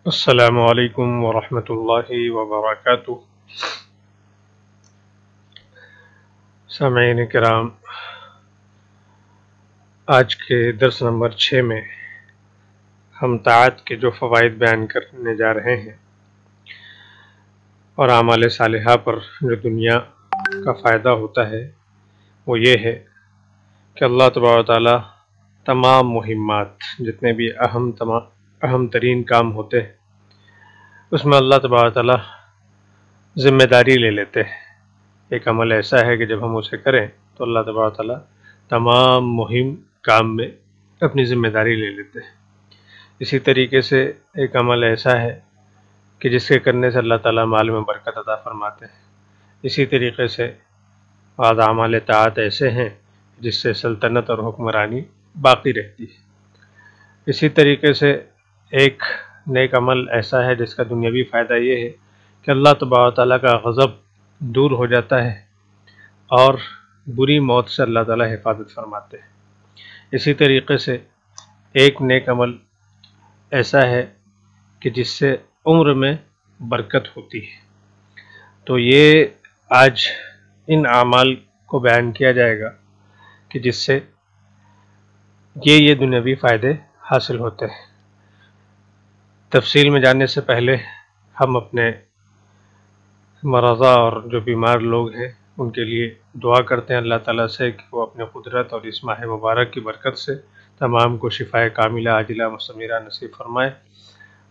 السلام علیکم ورحمۃ اللہ وبرکاتہ۔ سامعین کرام، آج کے درس نمبر 6 میں ہم طاعت کے جو فوائد بیان کرنے جا رہے ہیں اور اعمال صالحہ پر جو دنیا کا فائدہ ہوتا ہے وہ یہ ہے کہ اللہ تبارک و تعالیٰ تمام مہمات، جتنے بھی اہم ترین کام ہوتے ہیں، اس میں اللہ تبارک و تعالیٰ ذمہ داری لے لیتے ہیں۔ ایک عمل ایسا ہے کہ جب ہم اسے کریں تو اللہ تبارک و تعالیٰ تمام مہم کام میں اپنی ذمہ داری لے لیتے ہیں۔ اسی طریقے سے ایک عمل ایسا ہے کہ جس کے کرنے سے اللہ تعالیٰ مال میں برکت عطا فرماتے ہیں۔ اسی طریقے سے بعض اعمال طاعت ایسے ہیں جس سے سلطنت اور حکمرانی باقی رہتی ہے۔ اسی طریقے سے ایک نیک عمل ایسا ہے جس کا دنیاوی فائدہ یہ ہے کہ اللہ تبارک و تعالیٰ کا غضب دور ہو جاتا ہے اور بری موت سے اللہ تعالیٰ حفاظت فرماتے ہیں۔ اسی طریقے سے ایک نیک عمل ایسا ہے کہ جس سے عمر میں برکت ہوتی ہے۔ تو یہ آج ان اعمال کو بیان کیا جائے گا کہ جس سے یہ دنیاوی فائدے حاصل ہوتے ہیں۔ تفصیل میں جانے سے پہلے ہم اپنے مرضى اور جو بیمار لوگ ہیں ان کے لیے دعا کرتے ہیں اللہ تعالیٰ سے کہ وہ اپنے قدرت اور اس ماہ مبارک کی برکت سے تمام کو شفائے کاملہ عاجلہ مستمرہ نصیب فرمائے،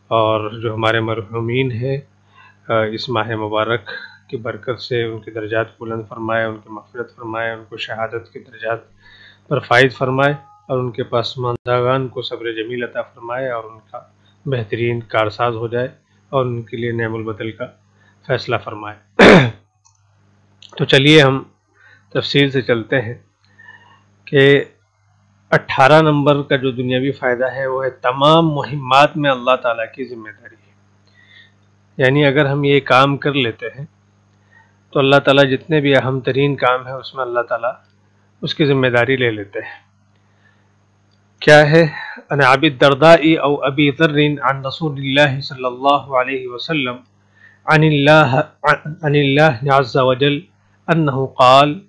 اور جو ہمارے مرحومین ہیں اس ماہ مبارک کی برکت سے ان کے درجات بلند فرمائے، ان کی مغفرت فرمائے، ان کو شہادت کے درجات پر فائز فرمائے، اور ان کے پسماندگان کو صبر جمیل عطا فرمائے اور ان کا بہترین کارساز ہو جائے اور ان کے لیے نعم البدل کا فیصلہ فرمائے۔ تو چلیے ہم تفصیل سے چلتے ہیں کہ 18 نمبر کا جو دنیاوی فائدہ ہے وہ ہے تمام مہمات میں اللہ تعالیٰ کی ذمہ داری ہے۔ یعنی اگر ہم یہ کام کر لیتے ہیں تو اللہ تعالیٰ جتنے بھی اہم ترین کام ہیں اس میں اللہ تعالیٰ اس کی ذمہ داری لے لیتے ہیں۔ کیا ہے؟ ان ابی الدرداء او ابی ذر عن رسول اللہ صلی اللہ علیہ وسلم عن اللہ عز وجل انه قال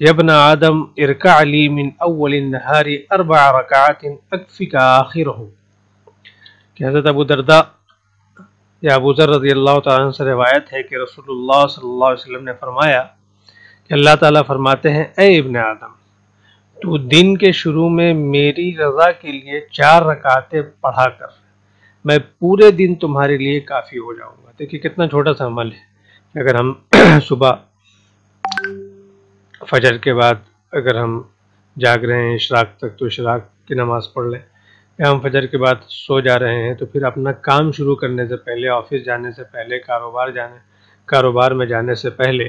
یا ابن آدم ارکع لی من اول النہار 4 رکعات اکفک آخرہ، کہ حضرت ابو درداء یا ابو ذر رضی اللہ تعالیٰ عنہ سے روایت ہے کہ رسول اللہ صلی اللہ علیہ وسلم نے فرمایا کہ اللہ تعالیٰ فرماتے ہیں، اے ابن آدم، تو دن کے شروع میں میری رضا کے لیے 4 رکعتیں پڑھا کر، میں پورے دن تمہارے لیے کافی ہو جاؤں گا۔ دیکھیے کتنا چھوٹا سا عمل ہے کہ اگر ہم صبح فجر کے بعد اگر ہم جاگ رہے ہیں اشراق تک تو اشراق کی نماز پڑھ لیں، یا ہم فجر کے بعد سو جا رہے ہیں تو پھر اپنا کام شروع کرنے سے پہلے، آفس جانے سے پہلے، کاروبار میں جانے سے پہلے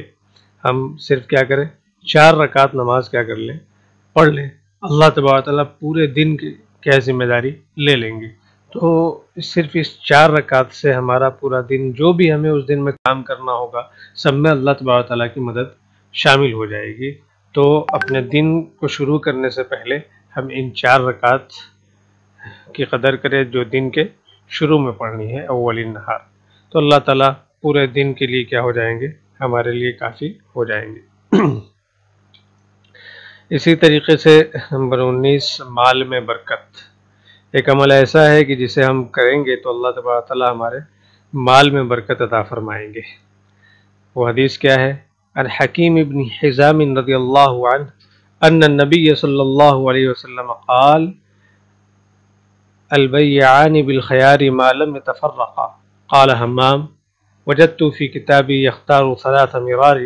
ہم صرف کیا کریں؟ 4 رکعت نماز کیا کر لیں؟ پڑھ لیں۔ اللہ تبارک و تعالیٰ پورے دن کی کیا ذمہ داری لے لیں گے۔ تو صرف اس 4 رکعت سے ہمارا پورا دن، جو بھی ہمیں اس دن میں کام کرنا ہوگا، سب میں اللہ تبارک و تعالیٰ کی مدد شامل ہو جائے گی۔ تو اپنے دن کو شروع کرنے سے پہلے ہم ان 4 رکعت کی قدر کریں جو دن کے شروع میں پڑھنی ہے اول النہار، تو اللہ تعالیٰ پورے دن کے لیے کیا ہو جائیں گے؟ ہمارے لیے کافی ہو جائیں گے۔ اسی طریقے سے نمبر 19 مال میں برکت۔ ایک عمل ایسا ہے کہ جسے ہم کریں گے تو اللہ تبارک و تعالیٰ ہمارے مال میں برکت عطا فرمائیں گے۔ وہ حدیث کیا ہے؟ عن حکیم ابن حزام رضی اللہ عنہ ان النبی صلی اللہ علیہ وسلم قال البیعان بالخیار ما لم يتفرقا، قال حمام وجدت في كتابي يختار 3 مرار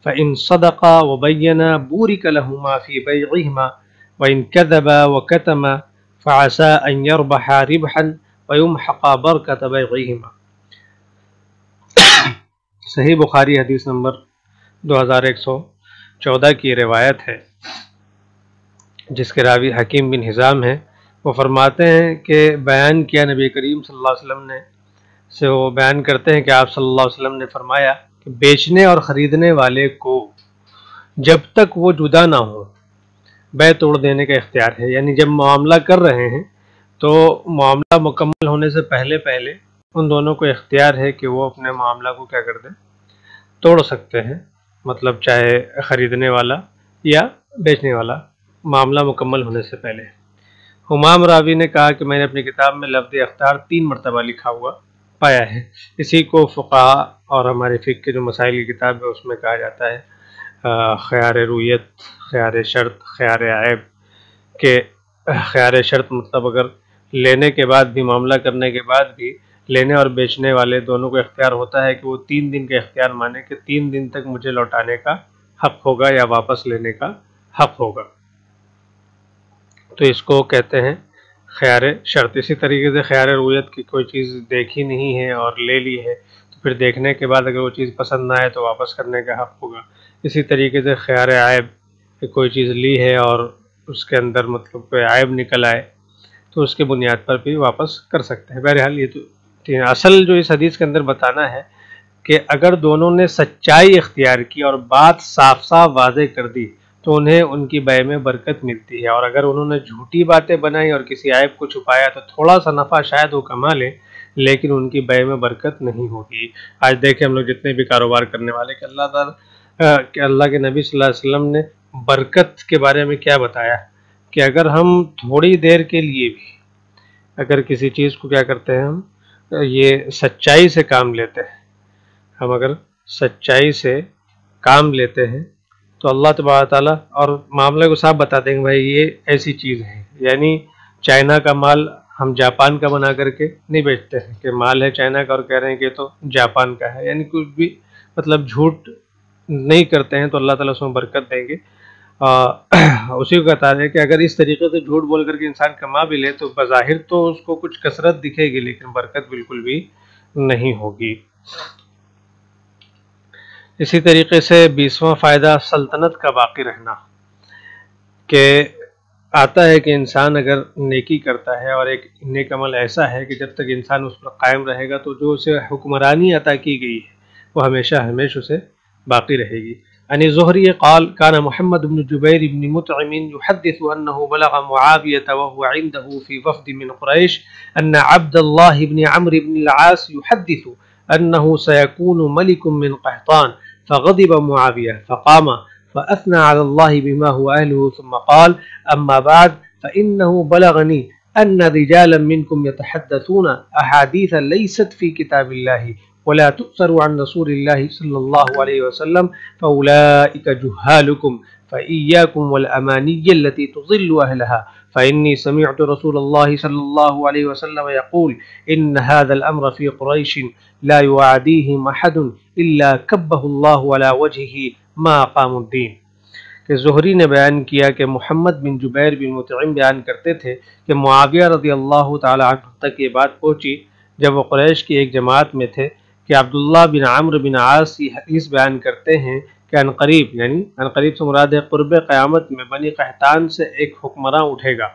فإن صدقا وبينا بورك لهما في بيعهما وإن كذبا وكتما فعسى أن يربح ربحا ويمحق بركة بيعهما۔ صحیح بخاری حدیث نمبر 2114 کی روایت ہے جس کے راوی حکیم بن حزام ہیں۔ وہ فرماتے ہیں کہ بیان کیا نبی کریم صلی اللہ علیہ وسلم نے سے وہ بیان کرتے ہیں کہ آپ صلی اللہ علیہ وسلم نے فرمایا کہ بیچنے اور خریدنے والے کو جب تک وہ جدا نہ ہو بیع توڑ دینے کا اختیار ہے، یعنی جب معاملہ کر رہے ہیں تو معاملہ مکمل ہونے سے پہلے ان دونوں کو اختیار ہے کہ وہ اپنے معاملہ کو کیا کر دیں، توڑ سکتے ہیں، مطلب چاہے خریدنے والا یا بیچنے والا، معاملہ مکمل ہونے سے پہلے۔ حمام راوی نے کہا کہ میں نے اپنی کتاب میں لفظ اختیار 3 مرتبہ لکھا ہوا پایا ہے، اسی کو فقہا اور ہمارے فقہ کے جو مسائل کی کتاب ہے اس میں کہا جاتا ہے خیار رویت، خیار شرط، خیار عیب۔ کہ خیار شرط مطلب اگر لینے کے بعد بھی، معاملہ کرنے کے بعد بھی لینے اور بیچنے والے دونوں کو اختیار ہوتا ہے کہ وہ 3 دن کا اختیار مانے کہ 3 دن تک مجھے لوٹانے کا حق ہوگا یا واپس لینے کا حق ہوگا، تو اس کو کہتے ہیں خیار شرط۔ اسی طریقے سے خیار رویت کی کوئی چیز دیکھی نہیں ہے اور لے لی ہے تو پھر دیکھنے کے بعد اگر وہ چیز پسند نہ آئے تو واپس کرنے کا حق ہوگا۔ اسی طریقے سے خیار عیب کہ کوئی چیز لی ہے اور اس کے اندر مطلب کوئی عیب نکل آئے تو اس کے بنیاد پر بھی واپس کر سکتے ہیں۔ بہرحال یہ تو اصل جو اس حدیث کے اندر بتانا ہے کہ اگر دونوں نے سچائی اختیار کی اور بات صاف صاف واضح کر دی تو انہیں ان کی بیع میں برکت ملتی ہے، اور اگر انہوں نے جھوٹی باتیں بنائی اور کسی عیب کو چھپایا تو تھوڑا سا نفع شاید وہ کما لیں لیکن ان کی بیع میں برکت نہیں ہوگی۔ آج دیکھیں ہم لوگ جتنے بھی کاروبار کرنے والے کہ اللہ کے نبی صلی اللہ علیہ وسلم نے برکت کے بارے میں کیا بتایا کہ اگر ہم تھوڑی دیر کے لیے بھی اگر کسی چیز کو کیا کرتے ہیں، ہم یہ سچائی سے کام لیتے ہیں، ہم اگر سچائی سے کام لیتے ہیں تو اللہ تبارک تعالیٰ اور معاملے کو صاف بتا دیں گے بھائی یہ ایسی چیز ہے، یعنی چائنا کا مال ہم جاپان کا بنا کر کے نہیں بیچتے ہیں کہ مال ہے چائنا کا اور کہہ رہے ہیں کہ تو جاپان کا ہے، یعنی کچھ بھی مطلب جھوٹ نہیں کرتے ہیں تو اللہ تعالیٰ اس میں برکت دیں گے۔ اسی کو کہتا ہے کہ اگر اس طریقے سے جھوٹ بول کر کے انسان کما بھی لے تو بظاہر تو اس کو کچھ کثرت دکھے گی لیکن برکت بالکل بھی نہیں ہوگی۔ اسی طریقے سے 20واں فائدہ سلطنت کا باقی رہنا، کہ آتا ہے کہ انسان اگر نیکی کرتا ہے اور ایک نیک عمل ایسا ہے کہ جب تک انسان اس پر قائم رہے گا تو جو اسے حکمرانی عطا کی گئی ہے وہ ہمیشہ اسے باقی رہے گی۔ عن الزہری قال كان محمد بن جبیر بن مطعم يحدث انه بلغ معاویة وهو عنده في وفد من قریش ان عبد الله بن عمرو بن العاص يحدث انه سيكون ملك من قحطان فغضب معاوية فقام فأثنى على الله بما هو أهله ثم قال أما بعد فإنه بلغني أن رجالا منكم يتحدثون أحاديث ليست في كتاب الله ولا تؤثر عن رسول الله صلى الله عليه وسلم فأولئك جهالكم فإياكم والأماني التي تضل أهلها فإني سمعت رسول الله صلى الله عليه وسلم يقول إن هذا الأمر في قريش لا يعاديهم أحد إلا كبه الله على وجهه ما قام الدين۔ کہ زہری نے بیان کیا کہ محمد بن جبیر بن مطعم بیان کرتے تھے کہ معاویہ رضی اللہ تعالی عنہ تک یہ بات پہنچی جب وہ قریش کی ایک جماعت میں تھے کہ عبداللہ بن عمرو بن عاص یہ حدیث بیان کرتے ہیں کہ عنقریب، یعنی عنقریب سے مراد ہے قرب قیامت میں بنی قحطان سے ایک حکمراں اٹھے گا۔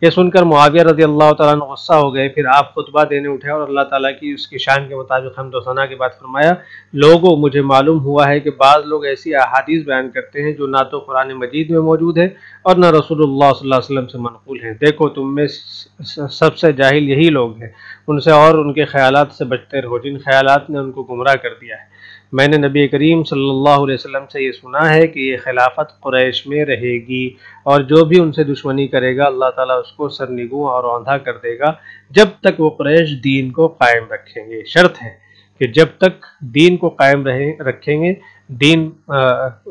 یہ سن کر معاویہ رضی اللہ تعالیٰ عنہ غصہ ہو گئے، پھر آپ خطبہ دینے اٹھے اور اللہ تعالیٰ کی اس کی شان کے مطابق حمد و ثنا کے بعد فرمایا، لوگوں مجھے معلوم ہوا ہے کہ بعض لوگ ایسی احادیث بیان کرتے ہیں جو نہ تو قرآن مجید میں موجود ہے اور نہ رسول اللہ صلی اللہ علیہ وسلم سے منقول ہیں۔ دیکھو تم میں سب سے جاہل یہی لوگ ہیں، ان سے اور ان کے خیالات سے بچتے رہو جن خیالات نے ان کو گمراہ کر دیا ہے۔ میں نے نبی کریم صلی اللہ علیہ وسلم سے یہ سنا ہے کہ یہ خلافت قریش میں رہے گی اور جو بھی ان سے دشمنی کرے گا اللہ تعالیٰ اس کو سرنگوں اور اوندھا کر دے گا جب تک وہ قریش دین کو قائم رکھیں گے۔ شرط ہے کہ جب تک دین کو قائم رکھیں گے، دین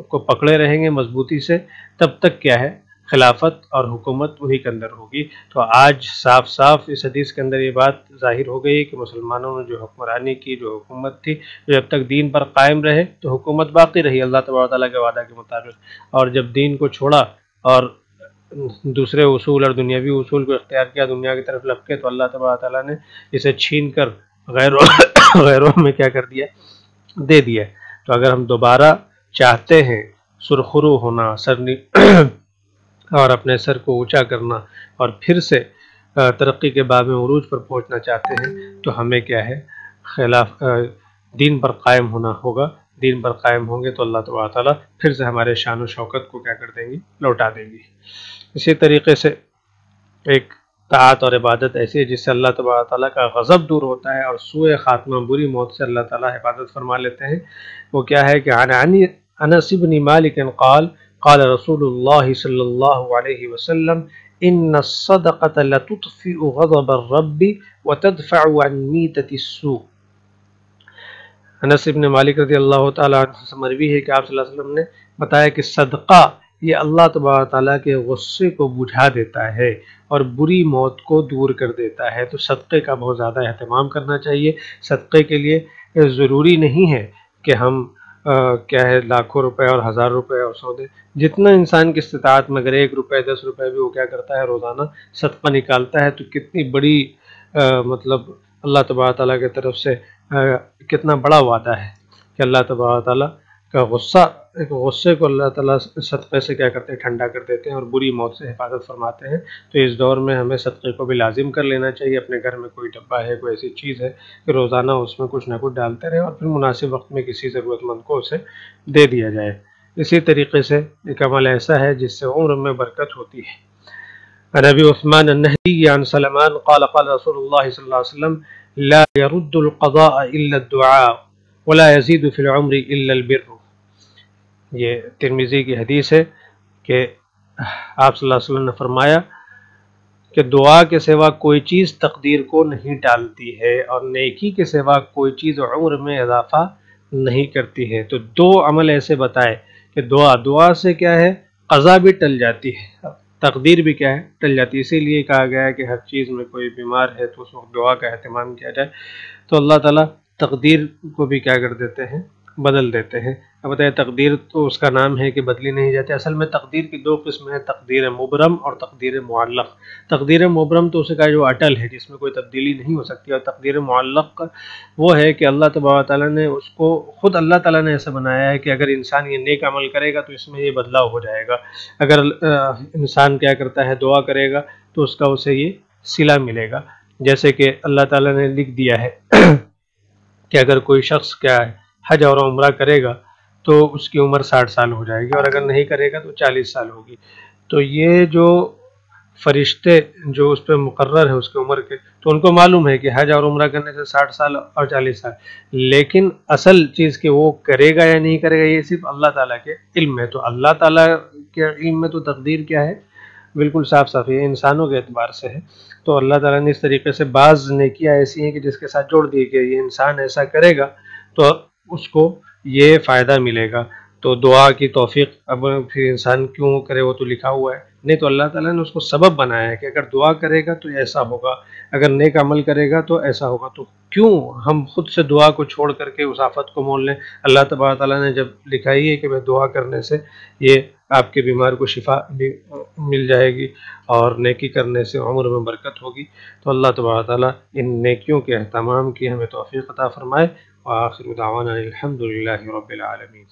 کو پکڑے رہیں گے مضبوطی سے، تب تک کیا ہے خلافت اور حکومت وہی کے اندر ہوگی۔ تو آج صاف صاف اس حدیث کے اندر یہ بات ظاہر ہو گئی کہ مسلمانوں نے جو حکمرانی کی، جو حکومت تھی، جب تک دین پر قائم رہے تو حکومت باقی رہی اللہ تبارک تعالیٰ کے وعدہ کے مطابق، اور جب دین کو چھوڑا اور دوسرے اصول اور دنیاوی اصول کو اختیار کیا، دنیا کی طرف لپکے، تو اللہ تبارک تعالیٰ نے اسے چھین کر غیروں میں کیا کر دیا، دے دیا۔ تو اگر ہم دوبارہ چاہتے ہیں سرخرو ہونا، اور اپنے سر کو اونچا کرنا اور پھر سے ترقی کے باب میں عروج پر پہنچنا چاہتے ہیں تو ہمیں کیا ہے خلاف دین پر قائم ہونا ہوگا، دین پر قائم ہوں گے تو اللہ تبارک تعالیٰ پھر سے ہمارے شان و شوکت کو کیا کر دیں گی، لوٹا دیں گی۔ اسی طریقے سے ایک طاعت اور عبادت ایسی ہے جس سے اللہ تبارک تعالیٰ کا غضب دور ہوتا ہے اور سوء خاتمہ، بری موت سے اللہ تعالیٰ حفاظت فرما لیتے ہیں۔ وہ کیا ہے کہ عن انس بن مالک قال قال رسول اللہ صلی اللہ علیہ وسلم ان الصدقة لتطفئ غضب الرب وتدفع عن میتة السوء۔ انس بن مالک رضی اللہ تعالیٰ عنہ سے مروی ہے کہ آپ صلی اللہ علیہ وسلم نے بتایا کہ صدقہ یہ اللہ تبارک تعالیٰ کے غصے کو بجھا دیتا ہے اور بری موت کو دور کر دیتا ہے۔ تو صدقے کا بہت زیادہ اہتمام کرنا چاہیے۔ صدقے کے لیے ضروری نہیں ہے کہ ہم کیا ہے لاکھوں روپے اور ہزار روپے اور سو دیں، جتنا انسان کی استطاعت میں اگر 1 روپے 10 روپے بھی وہ کیا کرتا ہے روزانہ صدقہ نکالتا ہے تو کتنی بڑی مطلب اللہ تبارک تعالیٰ کی طرف سے کتنا بڑا وعدہ ہے کہ اللہ تبارک تعالیٰ کا غصے کو اللہ تعالیٰ صدقے سے کیا کرتے ہیں، ٹھنڈا کر دیتے ہیں اور بری موت سے حفاظت فرماتے ہیں۔ تو اس دور میں ہمیں صدقے کو بھی لازم کر لینا چاہیے۔ اپنے گھر میں کوئی ڈبہ ہے، کوئی ایسی چیز ہے کہ روزانہ اس میں کچھ نہ کچھ ڈالتے رہیں اور پھر مناسب وقت میں کسی ضرورت مند کو اسے دے دیا جائے۔ اسی طریقے سے ایک عمل ایسا ہے جس سے عمر میں برکت ہوتی ہے۔ عن ابی عثمان النہدی عن سلمان قال قال رسول اللہ صلی اللہ علیہ وسلم لا يرد القضاء الا الدعاء ولا يزيد في العمر الا البر۔ یہ ترمذی کی حدیث ہے کہ آپ صلی اللہ علیہ وسلم نے فرمایا کہ دعا کے سوا کوئی چیز تقدیر کو نہیں ٹالتی ہے اور نیکی کے سوا کوئی چیز عمر میں اضافہ نہیں کرتی ہے۔ تو 2 عمل ایسے بتائے کہ دعا سے کیا ہے، قضا بھی ٹل جاتی ہے، تقدیر بھی کیا ہے، ٹل جاتی ہے۔ اسی لیے کہا گیا ہے کہ ہر چیز میں کوئی بیمار ہے تو اس وقت دعا کا اہتمام کیا جائے، تو اللہ تعالیٰ تقدیر کو بھی کیا کر دیتے ہیں، بدل دیتے ہیں۔ اب بتائیں، تقدیر تو اس کا نام ہے کہ بدلی نہیں جاتی۔ اصل میں تقدیر کی 2 قسم ہیں، تقدیر مبرم اور تقدیر معلق۔ تقدیر مبرم تو اسے کہا جو اٹل ہے، جس میں کوئی تبدیلی نہیں ہو سکتی، اور تقدیر معلق وہ ہے کہ اللہ تبارک تعالیٰ نے اس کو، خود اللہ تعالیٰ نے ایسا بنایا ہے کہ اگر انسان یہ نیک عمل کرے گا تو اس میں یہ بدلاؤ ہو جائے گا، اگر انسان کیا کرتا ہے دعا کرے گا تو اس کا اسے یہ صلہ ملے گا۔ جیسے کہ اللہ تعالیٰ نے لکھ دیا ہے کہ اگر کوئی شخص کیا ہے حج اور عمرہ کرے گا تو اس کی عمر 60 سال ہو جائے گی، اور اگر نہیں کرے گا تو 40 سال ہوگی۔ تو یہ جو فرشتے جو اس پہ مقرر ہے اس کی عمر کے، تو ان کو معلوم ہے کہ حج اور عمرہ کرنے سے 60 سال اور 40 سال، لیکن اصل چیز کہ وہ کرے گا یا نہیں کرے گا یہ صرف اللہ تعالیٰ کے علم میں۔ تو اللہ تعالیٰ کے علم میں تو تقدیر کیا ہے، بالکل صاف صاف ہے، انسانوں کے اعتبار سے ہے۔ تو اللہ تعالیٰ نے اس طریقے سے بعض نیکیاں ایسی ہیں کہ جس کے ساتھ جوڑ دی کہ یہ انسان ایسا کرے گا تو اس کو یہ فائدہ ملے گا۔ تو دعا کی توفیق اب پھر انسان کیوں کرے وہ تو لکھا ہوا ہے نہیں، تو اللہ تعالیٰ نے اس کو سبب بنایا ہے کہ اگر دعا کرے گا تو ایسا ہوگا، اگر نیک عمل کرے گا تو ایسا ہوگا۔ تو کیوں ہم خود سے دعا کو چھوڑ کر کے اس آفت کو مول لیں؟ اللہ تبارک تعالیٰ نے جب لکھا ہی ہے کہ دعا کرنے سے یہ آپ کے بیمار کو شفا بھی مل جائے گی اور نیکی کرنے سے عمر میں برکت ہوگی، تو اللہ تبارک تعالیٰ ان نیکیوں کے اہتمام کی ہمیں توفیق عطا فرمائے۔ وآخر دعوانا الحمد للہ رب العالمین۔